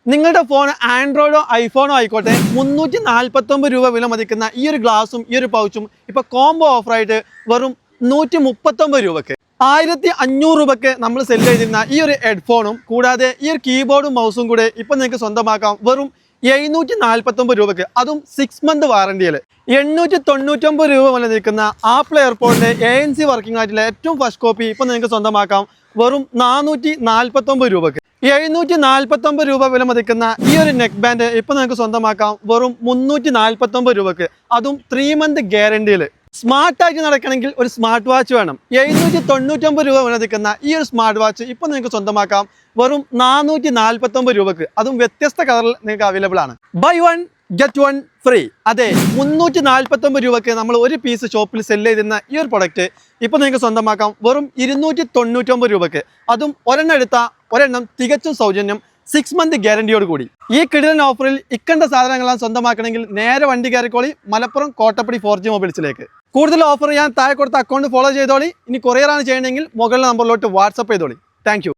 നിങ്ങളുടെ ഫോൺ ആൻഡ്രോയിഡോ ഐഫോണോ ആയിക്കോട്ടെ 349 രൂപ വില മതിക്കുന്ന ഈ ഒരു ഗ്ലാസും ഈ ഒരു പൗച്ചും ഇപ്പൊ കോംബോ ഓഫറായിട്ട് വെറും 139 രൂപക്ക് 1500 രൂപക്ക് നമ്മൾ സെല് ചെയ്തിരുന്ന ഈ ഒരു ഹെഡ്ഫോണും കൂടാതെ ഈ ഒരു കീബോർഡും മൗസും കൂടെ ഇപ്പൊ നിങ്ങൾക്ക് സ്വന്തമാക്കാം വെറും 749 രൂപക്ക്, അതും 6 മന്ത് വാറണ്ടിയിൽ. 899 രൂപ വില നിൽക്കുന്ന ആപ്പിൾ എയർപോർട്ടിന്റെ ANC വർക്കിംഗ് ആയിട്ടുള്ള ഏറ്റവും ഫസ്റ്റ് കോപ്പി ഇപ്പൊ നിങ്ങൾക്ക് സ്വന്തമാക്കാം വെറും 449 രൂപക്ക്. 749 രൂപ വില മതിക്കുന്ന ഈ ഒരു നെക്ക് ബാൻഡ് ഇപ്പൊ നിങ്ങൾക്ക് സ്വന്തമാക്കാം വെറും 349 രൂപക്ക്, അതും 3 മന്ത് ഗ്യാരണ്ടിയിൽ. സ്മാർട്ടായിട്ട് നടക്കണമെങ്കിൽ ഒരു സ്മാർട്ട് വാച്ച് വേണം. 799 രൂപ വില നിൽക്കുന്ന ഈ ഒരു സ്മാർട്ട് വാച്ച് ഇപ്പൊ നിങ്ങൾക്ക് സ്വന്തമാക്കാം വെറും 449 രൂപക്ക്, അതും വ്യത്യസ്ത കളറിൽ നിങ്ങൾക്ക് അവൈലബിൾ ആണ്. Buy one get one free. അതെ, 349 രൂപക്ക് നമ്മൾ ഒരു പീസ് ഷോപ്പിൽ സെല് ചെയ്തിരുന്ന ഈ ഒരു പ്രൊഡക്റ്റ് ഇപ്പൊ നിങ്ങൾക്ക് സ്വന്തമാക്കാം വെറും 299 രൂപക്ക്, അതും ഒരെണ്ണം എടുത്ത ഒരെണ്ണം തികച്ചും സൗജന്യം, 6 മന്ത് ഗ്യാരണ്ടിയോട് കൂടി. ഈ കിടിലൻ ഓഫറിൽ ഇക്കണ്ട സാധനങ്ങളാണ് സ്വന്തമാക്കണമെങ്കിൽ നേരെ വണ്ടി കയറിക്കോളി മലപ്പുറം കോട്ടപ്പടി 4G മൊബൈൽസിലേക്ക്. കൂടുതൽ ഓഫർ ഞാൻ താഴെ കൊടുത്ത അക്കൗണ്ട് ഫോളോ ചെയ്തോളി. ഇനി കൊറിയറാണ് ചെയ്യണമെങ്കിൽ മുകളിലെ നമ്പറിലോട്ട് വാട്സപ്പ് ചെയ്തോളി. താങ്ക്